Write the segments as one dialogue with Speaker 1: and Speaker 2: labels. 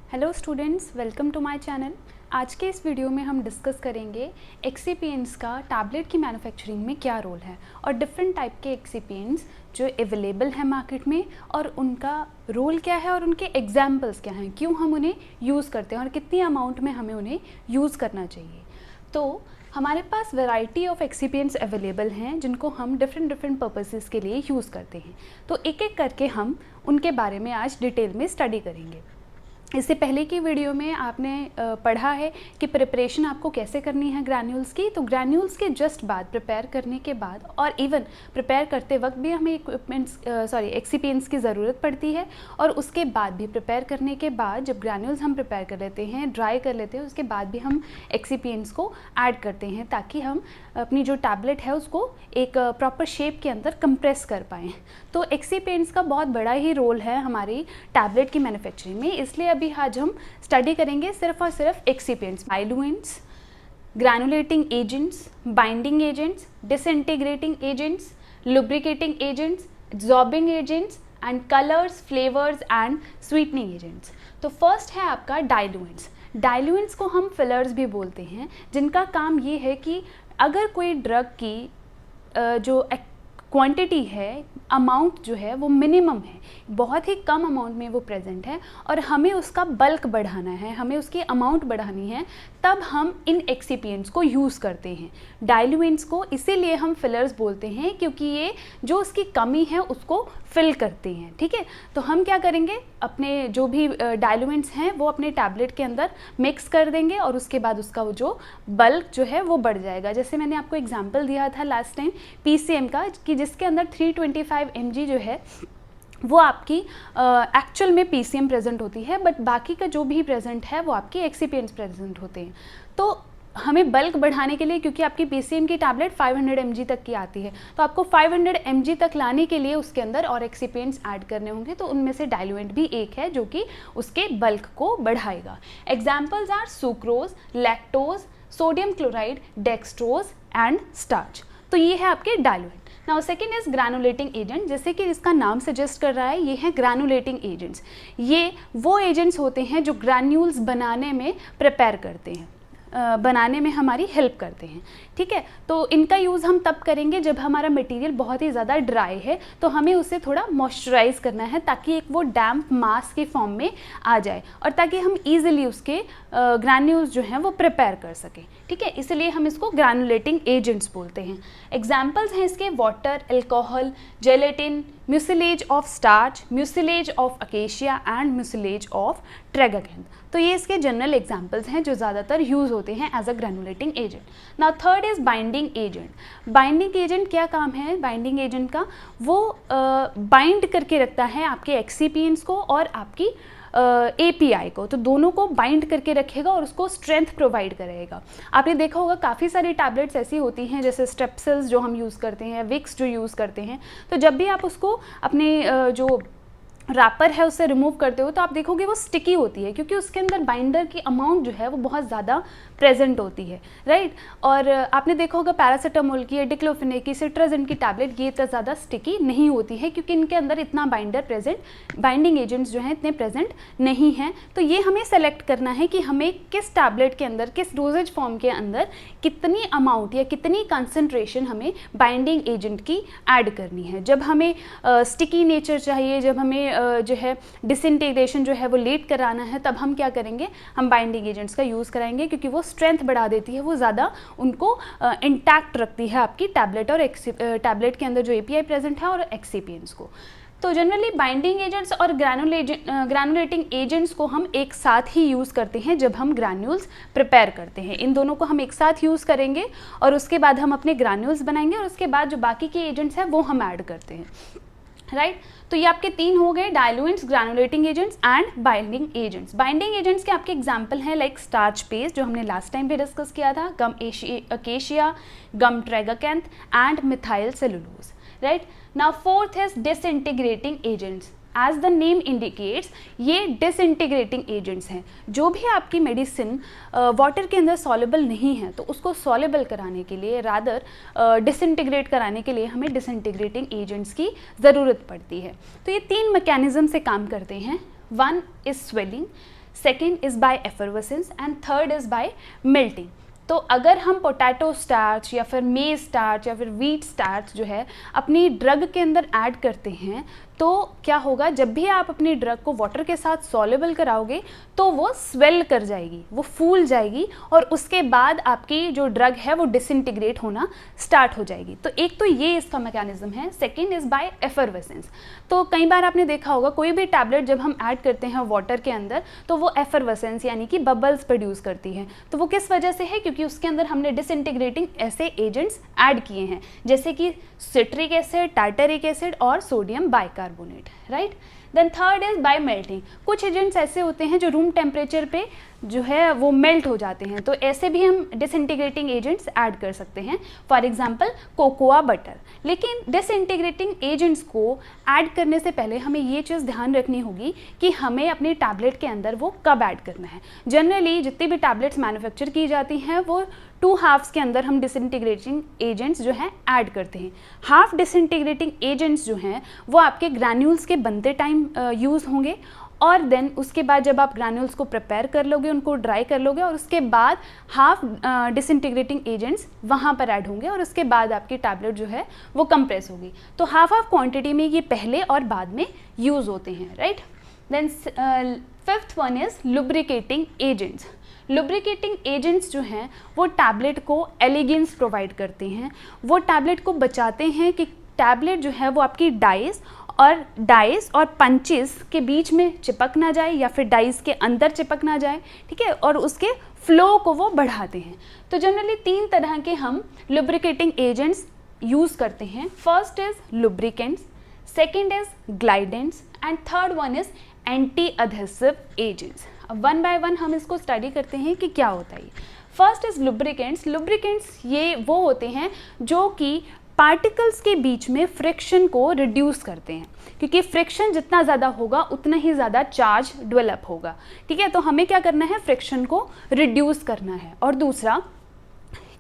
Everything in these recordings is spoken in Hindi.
Speaker 1: Hello students, welcome to my channel. आज के इस वीडियो में हम डिस्कस करेंगे एक्सीपिएंट्स का टैबलेट की मैन्युफैक्चरिंग में क्या रोल है और डिफरेंट टाइप के एक्सीपिएंट्स जो अवेलेबल हैं मार्केट में और उनका रोल क्या है और उनके एग्जाम्पल्स क्या हैं, क्यों हम उन्हें यूज़ करते हैं और कितनी अमाउंट में हमें उन्हें यूज़ करना चाहिए। तो हमारे पास वैरायटी ऑफ एक्सीपिएंट्स अवेलेबल हैं जिनको हम डिफरेंट पर्पसेस के लिए यूज़ करते हैं। तो एक एक करके हम उनके बारे में आज डिटेल में स्टडी करेंगे। इससे पहले की वीडियो में आपने पढ़ा है कि प्रिपरेशन आपको कैसे करनी है ग्रैन्यूल्स की। तो ग्रैन्यूल्स के जस्ट बाद प्रिपेयर करने के बाद और इवन प्रिपेयर करते वक्त भी हमें एक्सीपिएंट्स की ज़रूरत पड़ती है और उसके बाद भी प्रिपेयर करने के बाद जब ग्रैन्यूल्स हम प्रिपेयर कर लेते हैं, ड्राई कर लेते हैं, उसके बाद भी हम एक्सीपिएंट्स को ऐड करते हैं ताकि हम अपनी जो टैबलेट है उसको एक प्रॉपर शेप के अंदर कंप्रेस कर पाएँ। तो एक्सीपिएंट्स का बहुत बड़ा ही रोल है हमारी टैबलेट की मैन्युफैक्चरिंग में, इसलिए अभी आज हम स्टडी करेंगे सिर्फ और सिर्फ excipients, diluents, granulating agents, binding agents, disintegrating agents, lubricating agents, absorbing agents and colours, flavours and sweetening agents. तो फर्स्ट है आपका डाइल्यूएंट्स। डाइल्यूएंट्स को हम फिलर्स भी बोलते हैं, जिनका काम ये है कि अगर कोई ड्रग की जो क्वांटिटी है, अमाउंट जो है वो मिनिमम है, बहुत ही कम अमाउंट में वो प्रेजेंट है और हमें उसका बल्क बढ़ाना है, हमें उसकी अमाउंट बढ़ानी है, तब हम इन एक्सीपिएंट्स को यूज़ करते हैं। डाइल्यूएंट्स को इसीलिए हम फिलर्स बोलते हैं क्योंकि ये जो उसकी कमी है उसको फिल करते हैं। ठीक है, तो हम क्या करेंगे, अपने जो भी डाइल्यूएंट्स हैं वो अपने टैबलेट के अंदर मिक्स कर देंगे और उसके बाद उसका वो जो बल्क जो है वो बढ़ जाएगा। जैसे मैंने आपको एग्जांपल दिया था लास्ट टाइम पीसीएम का, कि जिसके अंदर 325 mg जो है वो आपकी एक्चुअल में पीसीएम प्रेजेंट होती है, बट बाकी का जो भी प्रेजेंट है वो आपकी एक्सीपिएंट्स प्रेजेंट होते हैं। तो हमें बल्क बढ़ाने के लिए, क्योंकि आपकी पीसीएम की टैबलेट 500 mg तक की आती है, तो आपको 500 mg तक लाने के लिए उसके अंदर और एक्सीपिएंट्स ऐड करने होंगे। तो उनमें से डाइल्यूएंट भी एक है जो कि उसके बल्क को बढ़ाएगा। Examples are sucrose, lactose, sodium chloride, dextrose and starch. तो ये है आपके diluent. Now second is granulating agent. जैसे कि इसका नाम सजेस्ट कर रहा है, ये है ग्रैनुलेटिंग एजेंट्स। ये वो एजेंट्स होते हैं जो ग्रैन्यूल्स बनाने में प्रिपेयर करते हैं, बनाने में हमारी हेल्प करते हैं। ठीक है, तो इनका यूज़ हम तब करेंगे जब हमारा मटेरियल बहुत ही ज़्यादा ड्राई है, तो हमें उसे थोड़ा मॉइस्चराइज करना है ताकि एक वो डैम्प मास के फॉर्म में आ जाए और ताकि हम ईजिली उसके ग्रैन्यूल्स जो हैं वो प्रिपेयर कर सकें। ठीक है, इसलिए हम इसको ग्रैनुलेटिंग एजेंट्स बोलते हैं। एग्जाम्पल्स हैं इसके water, alcohol, gelatin, mucilage of starch, mucilage of acacia and mucilage of tragacanth. तो ये इसके जनरल एग्जाम्पल्स हैं जो ज़्यादातर यूज़ होते हैं as a granulating agent. Now third is binding agent. Binding agent क्या काम है बाइंडिंग एजेंट का, वो बाइंड करके रखता है आपके एक्सीपिएंट्स को और आपकी एपीआई को, तो दोनों को बाइंड करके रखेगा और उसको स्ट्रेंथ प्रोवाइड करेगा। आपने देखा होगा काफ़ी सारी टैबलेट्स ऐसी होती हैं, जैसे स्ट्रेप्सिल्स जो हम यूज़ करते हैं, विक्स जो यूज़ करते हैं, तो जब भी आप उसको अपने जो रैपर है उससे रिमूव करते हो तो आप देखोगे वो स्टिकी होती है, क्योंकि उसके अंदर बाइंडर की अमाउंट जो है वो बहुत ज़्यादा प्रेजेंट होती है, राइट। और आपने देखा होगा पैरासीटामोल की, डिक्लोफेनेक की, सिट्राजिन की टैबलेट ये इतना ज़्यादा स्टिकी नहीं होती है क्योंकि इनके अंदर इतना बाइंडिंग एजेंट्स जो हैं इतने प्रेजेंट नहीं हैं। तो ये हमें सेलेक्ट करना है कि हमें किस टैबलेट के अंदर, किस डोजेज फॉर्म के अंदर कितनी अमाउंट या कितनी कंसनट्रेशन हमें बाइंडिंग एजेंट की ऐड करनी है। जब हमें स्टिकी नेचर चाहिए, जब हमें जो है डिसइंटीग्रेशन जो है वो लेट कराना है, तब हम क्या करेंगे, हम बाइंडिंग एजेंट्स का यूज़ कराएंगे क्योंकि वो स्ट्रेंथ बढ़ा देती है, वो ज़्यादा उनको इंटैक्ट रखती है आपकी टैबलेट और टैबलेट के अंदर जो एपीआई प्रेजेंट है और एक्सीपिएंट्स को। तो जनरली बाइंडिंग एजेंट्स और ग्रैनुलेटिंग एजेंट्स को हम एक साथ ही यूज़ करते हैं जब हम ग्रैन्यूल्स प्रिपेयर करते हैं। इन दोनों को हम एक साथ यूज़ करेंगे और उसके बाद हम अपने ग्रैन्यूल्स बनाएंगे और उसके बाद जो बाकी के एजेंट्स हैं वो हम ऐड करते हैं, राइट। तो ये आपके तीन हो गए, diluents, granulating agents and binding agents. Binding agents के आपके एग्जांपल हैं लाइक स्टार्च पेस्ट जो हमने लास्ट टाइम भी डिस्कस किया था, gum acacia, gum tragacanth and methyl cellulose, right. Now fourth is disintegrating agents. As the name indicates, ये डिसइंटीग्रेटिंग एजेंट्स हैं। जो भी आपकी मेडिसिन वाटर के अंदर सॉलेबल नहीं है तो उसको सॉलेबल कराने के लिए, रादर डिसइंटीग्रेट कराने के लिए हमें डिसइंटीग्रेटिंग एजेंट्स की ज़रूरत पड़ती है। तो ये तीन मैकेनिज्म से काम करते हैं। One is swelling, second is by effervescence and third is by melting. तो अगर हम पोटैटो स्टार्च या फिर मेज स्टार्च या फिर व्हीट स्टार्च जो है अपनी ड्रग के अंदर ऐड करते हैं, तो क्या होगा, जब भी आप अपनी ड्रग को वाटर के साथ सॉल्युबल कराओगे तो वो स्वेल कर जाएगी, वो फूल जाएगी और उसके बाद आपकी जो ड्रग है वो डिसइंटीग्रेट होना स्टार्ट हो जाएगी। तो एक तो ये इसका मैकेनिज्म है। Second is by effervescence. तो कई बार आपने देखा होगा कोई भी टैबलेट जब हम ऐड करते हैं वाटर के अंदर तो वो एफरवेसेंस यानी कि बबल्स प्रोड्यूस करती है। तो वो किस वजह से है? क्योंकि उसके अंदर हमने डिसइंटीग्रेटिंग ऐसे एजेंट्स ऐड किए हैं जैसे कि सिट्रिक एसिड, टार्टरिक एसिड और sodium bicarbonate, right. Then third is by melting. कुछ एजेंट्स ऐसे होते हैं जो रूम टेम्परेचर पे जो है वो मेल्ट हो जाते हैं, तो ऐसे भी हम डिसइंटीग्रेटिंग एजेंट्स ऐड कर सकते हैं, फॉर एग्जांपल कोकोआ बटर। लेकिन डिसइंटीग्रेटिंग एजेंट्स को ऐड करने से पहले हमें ये चीज़ ध्यान रखनी होगी कि हमें अपनी टैबलेट के अंदर वो कब ऐड करना है। जनरली जितनी भी टैबलेट्स मैन्युफैक्चर की जाती हैं वो 2 हाफ्स के अंदर हम डिसइंटीग्रेटिंग एजेंट्स जो हैं ऐड करते हैं। हाफ डिसइंटीग्रेटिंग एजेंट्स जो हैं वो आपके ग्रैन्यूल्स के बनते टाइम यूज़ होंगे और देन उसके बाद जब आप ग्रैन्यूल्स को प्रिपेयर कर लोगे, उनको ड्राई कर लोगे और उसके बाद हाफ डिसइंटीग्रेटिंग एजेंट्स वहाँ पर ऐड होंगे और उसके बाद आपकी टैबलेट जो है वो कंप्रेस होगी। तो हाफ क्वांटिटी में ये पहले और बाद में यूज़ होते हैं, right. Then fifth one is lubricating agents. Lubricating agents जो हैं वो टैबलेट को एलिगेंस प्रोवाइड करते हैं, वो टैबलेट को बचाते हैं कि टैबलेट जो है वो आपकी डाइस और पंचेस के बीच में चिपक ना जाए या फिर डाइस के अंदर चिपक ना जाए, ठीक है, और उसके फ्लो को वो बढ़ाते हैं। तो जनरली 3 तरह के हम लुब्रिकेटिंग एजेंट्स यूज़ करते हैं। First is lubricants, second is glidants and third one is anti adhesive agents. अब वन बाय वन हम इसको स्टडी करते हैं कि क्या होता है। First is lubricants. लुब्रिकेंट्स ये वो होते हैं जो कि पार्टिकल्स के बीच में फ्रिक्शन को रिड्यूस करते हैं, क्योंकि फ्रिक्शन जितना ज़्यादा होगा उतना ही ज़्यादा चार्ज डेवलप होगा, ठीक है। तो हमें क्या करना है, फ्रिक्शन को रिड्यूस करना है। और दूसरा,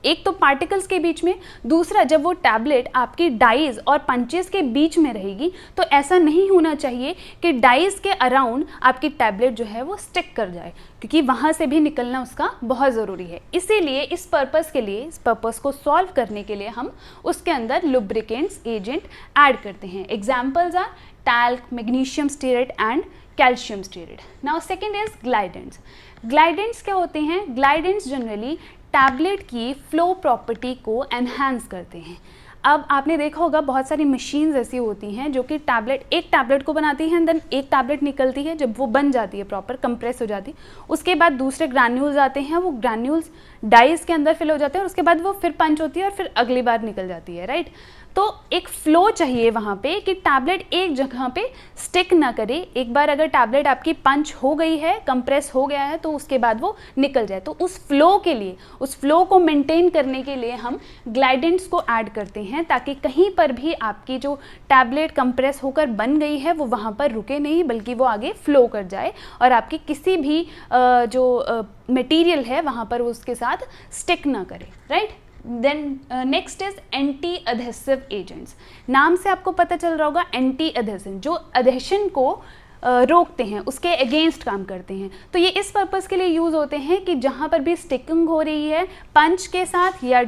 Speaker 1: एक तो पार्टिकल्स के बीच में, दूसरा जब वो टैबलेट आपकी डाइज और पंचेस के बीच में रहेगी तो ऐसा नहीं होना चाहिए कि डाइज के अराउंड आपकी टैबलेट जो है वो स्टिक कर जाए, क्योंकि वहाँ से भी निकलना उसका बहुत ज़रूरी है। इसीलिए इस पर्पस को सॉल्व करने के लिए हम उसके अंदर लुब्रिकेंट्स एजेंट ऐड करते हैं। Examples are talc, magnesium stearate and calcium stearate. Now second is glidants. Glidants क्या होते हैं? ग्लाइडेंट्स जनरली टैबलेट की फ्लो प्रॉपर्टी को एनहांस करते हैं। अब आपने देखा होगा बहुत सारी मशीन्स ऐसी होती हैं जो कि एक टैबलेट को बनाती हैं, देन एक टैबलेट निकलती है, जब वो बन जाती है प्रॉपर कंप्रेस हो जाती है, उसके बाद दूसरे ग्रैन्यूल्स आते हैं, वो ग्रैन्यूल्स डाइस के अंदर फिल हो जाते हैं और उसके बाद वो फिर पंच होती है और फिर अगली बार निकल जाती है, राइट। तो एक फ्लो चाहिए वहाँ पे कि टैबलेट एक जगह पे स्टिक ना करे। एक बार अगर टैबलेट आपकी पंच हो गई है, कंप्रेस हो गया है, तो उसके बाद वो निकल जाए। तो उस फ्लो के लिए, उस फ्लो को मेंटेन करने के लिए हम ग्लाइडेंट्स को ऐड करते हैं, ताकि कहीं पर भी आपकी जो टैबलेट कंप्रेस होकर बन गई है वो वहाँ पर रुके नहीं, बल्कि वो आगे फ्लो कर जाए और आपकी किसी भी जो मटेरियल है वहाँ पर वो उसके साथ स्टिक ना करे, right. Then next is anti adhesive agents. नाम से आपको पता चल रहा होगा, एंटी अधेसिव जो अधेशन को रोकते हैं, उसके अगेंस्ट काम करते हैं। तो ये इस पर्पस के लिए यूज़ होते हैं कि जहाँ पर भी स्टिकिंग हो रही है पंच के साथ या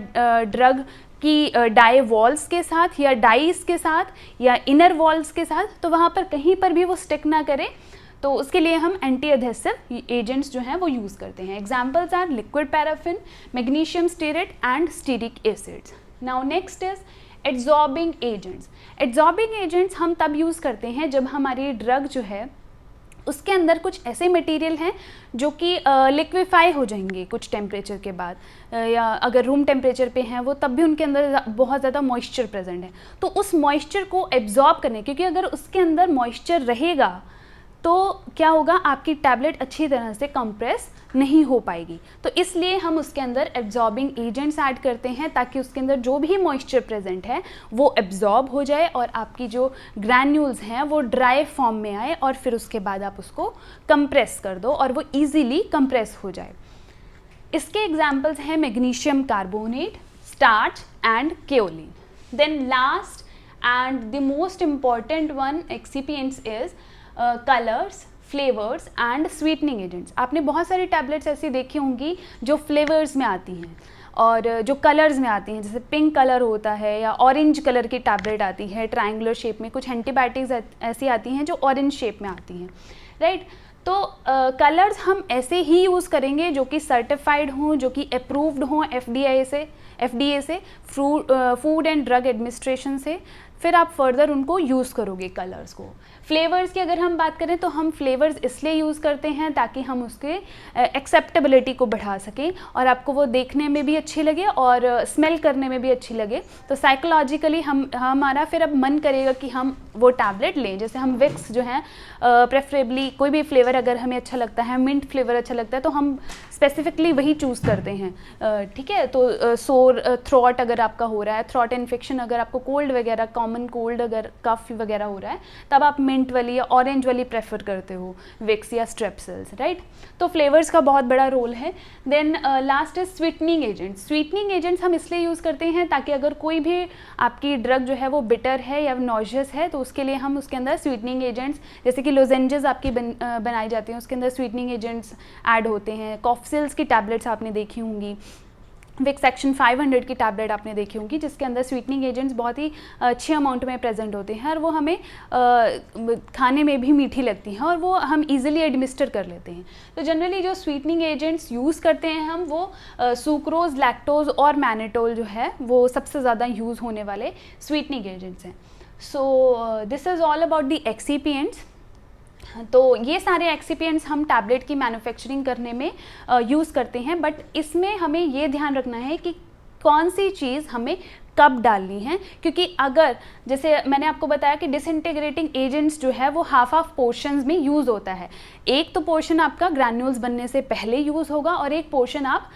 Speaker 1: ड्रग की डाई वॉल्स के साथ या डाइस के साथ या इनर वॉल्स के साथ, तो वहाँ पर कहीं पर भी वो स्टिक ना करे, तो उसके लिए हम एंटी अधेसिव एजेंट्स जो हैं वो यूज़ करते हैं। Examples are liquid paraffin, magnesium stearate and stearic acids. Now next is adsorbing agents. Adsorbing agents हम तब यूज़ करते हैं जब हमारी ड्रग जो है उसके अंदर कुछ ऐसे मटेरियल हैं जो कि लिक्विफाई हो जाएंगे कुछ टेम्परेचर के बाद, या अगर रूम टेम्परेचर पे हैं वो तब भी उनके अंदर बहुत ज़्यादा मॉइस्चर प्रेजेंट है, तो उस मॉइस्चर को एब्जॉर्ब करने, क्योंकि अगर उसके अंदर मॉइस्चर रहेगा तो क्या होगा, आपकी टैबलेट अच्छी तरह से कंप्रेस नहीं हो पाएगी। तो इसलिए हम उसके अंदर एब्जॉर्बिंग एजेंट्स ऐड करते हैं, ताकि उसके अंदर जो भी मॉइस्चर प्रेजेंट है वो एब्जॉर्ब हो जाए और आपकी जो ग्रैन्यूल्स हैं वो ड्राई फॉर्म में आए और फिर उसके बाद आप उसको कंप्रेस कर दो और वो ईजीली कंप्रेस हो जाए। इसके एग्जाम्पल्स हैं magnesium carbonate, starch and kaolin. Then last and the most important one excipients is colours, flavours and sweetening agents. आपने बहुत सारी टैबलेट्स ऐसी देखी होंगी जो फ्लेवर्स में आती हैं और जो कलर्स में आती हैं, जैसे पिंक कलर होता है या ऑरेंज कलर की टैबलेट आती है ट्रायंगुलर शेप में। कुछ एंटीबायोटिक्स ऐसी आती हैं जो ऑरेंज शेप में आती हैं, राइट। तो कलर्स हम ऐसे ही यूज़ करेंगे जो कि सर्टिफाइड हों, जो कि अप्रूव्ड हों FDA से, फूड एंड ड्रग एडमिनिस्ट्रेशन से, फिर आप फर्दर उनको यूज़ करोगे कलर्स को। फ्लेवर्स की अगर हम बात करें तो हम फ्लेवर्स इसलिए यूज़ करते हैं ताकि हम उसके एक्सेप्टेबिलिटी को बढ़ा सकें और आपको वो देखने में भी अच्छी लगे और स्मेल करने में भी अच्छी लगे। तो साइकोलॉजिकली हमारा फिर अब मन करेगा कि हम वो टैबलेट लें। जैसे हम विक्स जो है प्रेफरेबली कोई भी फ्लेवर अगर हमें अच्छा लगता है, मिंट फ्लेवर अच्छा लगता है, तो हम स्पेसिफिकली वही चूज़ करते हैं, ठीक है। तो सोर थ्रॉट अगर आपका हो रहा है, थ्रॉट इन्फेक्शन, अगर आपको कोल्ड वगैरह, कॉमन कोल्ड अगर कफ वगैरह हो रहा है, तब आप मिंट वाली या ऑरेंज वाली प्रेफर करते हो, विक्स या स्ट्रेप्सिल्स, राइट। तो फ्लेवर्स का बहुत बड़ा रोल है। Then last is sweetening agents. Sweetening agents हम इसलिए यूज़ करते हैं ताकि अगर कोई भी आपकी ड्रग जो है वो बिटर है या नॉजियस है तो उसके लिए हम उसके अंदर स्वीटनिंग एजेंट्स, जैसे कि लोजेंजेस आपकी बनाई जाती हैं, उसके अंदर स्वीटनिंग एजेंट्स ऐड होते हैं। कॉफसिल्स की टैबलेट्स आपने देखी होंगी, विक्स एक्शन 500 की टैबलेट आपने देखी होंगी, जिसके अंदर स्वीटनिंग एजेंट्स बहुत ही अच्छे अमाउंट में प्रेजेंट होते हैं और वो हमें खाने में भी मीठी लगती हैं और वो हम इजीली एडमिनिस्टर कर लेते हैं। तो जनरली जो स्वीटनिंग एजेंट्स यूज़ करते हैं हम, वो सुक्रोज, लैक्टोज और मैनिटोल जो है वो सबसे ज़्यादा यूज़ होने वाले स्वीटनिंग एजेंट्स हैं। So this is all about the excipients. तो ये सारे एक्सीपिएंट्स हम टैबलेट की मैन्युफैक्चरिंग करने में यूज़ करते हैं, बट इसमें हमें ये ध्यान रखना है कि कौन सी चीज़ हमें कब डालनी है, क्योंकि अगर जैसे मैंने आपको बताया कि डिसइंटीग्रेटिंग एजेंट्स जो है वो हाफ पोर्शंस में यूज़ होता है। एक तो पोर्शन आपका ग्रैन्यूल्स बनने से पहले यूज़ होगा और एक पोर्शन आप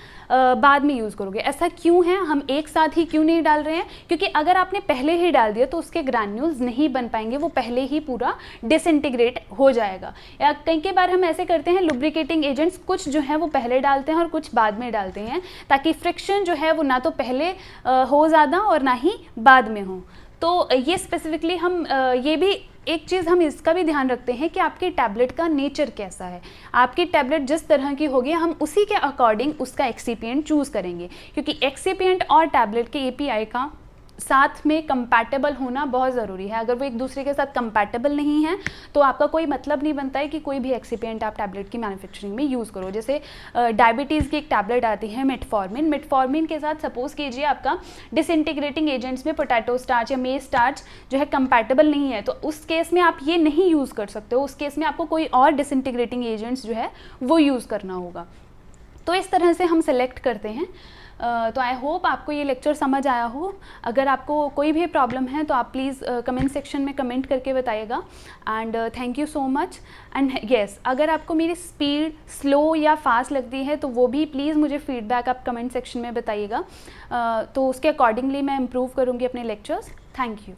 Speaker 1: बाद में यूज़ करोगे। ऐसा क्यों है, हम एक साथ ही क्यों नहीं डाल रहे हैं? क्योंकि अगर आपने पहले ही डाल दिया तो उसके ग्रैन्यूल्स नहीं बन पाएंगे, वो पहले ही पूरा डिसइंटीग्रेट हो जाएगा। या कई बार हम ऐसे करते हैं, लुब्रिकेटिंग एजेंट्स कुछ जो है वो पहले डालते हैं और कुछ बाद में डालते हैं, ताकि फ्रिक्शन जो है वो ना तो पहले हो ज़्यादा और ना ही बाद में हो। तो ये स्पेसिफिकली हम ये भी एक चीज़ हम इसका भी ध्यान रखते हैं कि आपकी टैबलेट का नेचर कैसा है। आपकी टैबलेट जिस तरह की होगी हम उसी के अकॉर्डिंग उसका एक्सीपिएंट चूज़ करेंगे, क्योंकि एक्सीपिएंट और टैबलेट के एपीआई का साथ में कंपैटिबल होना बहुत ज़रूरी है। अगर वो एक दूसरे के साथ कंपैटिबल नहीं है तो आपका कोई मतलब नहीं बनता है कि कोई भी एक्सीपिएंट आप टैबलेट की मैन्युफैक्चरिंग में यूज़ करो। जैसे डायबिटीज़ की एक टैबलेट आती है मेटफॉर्मिन के साथ सपोज़ कीजिए आपका डिसइंटीग्रेटिंग एजेंट्स में पोटैटो स्टार्च या मेज स्टार्च जो है कंपैटिबल नहीं है, तो उस केस में आप ये नहीं यूज़ कर सकते हो। उस केस में आपको कोई और डिसइंटीग्रेटिंग एजेंट्स जो है वो यूज़ करना होगा। तो इस तरह से हम सेलेक्ट करते हैं। तो आई होप आपको ये लेक्चर समझ आया हो। अगर आपको कोई भी प्रॉब्लम है तो आप प्लीज़ कमेंट सेक्शन में कमेंट करके बताइएगा। And thank you so much. And yes, अगर आपको मेरी स्पीड स्लो या फास्ट लगती है तो वो भी प्लीज़ मुझे फीडबैक आप कमेंट सेक्शन में बताइएगा, तो उसके अकॉर्डिंगली मैं इम्प्रूव करूँगी अपने लेक्चर्स। Thank you.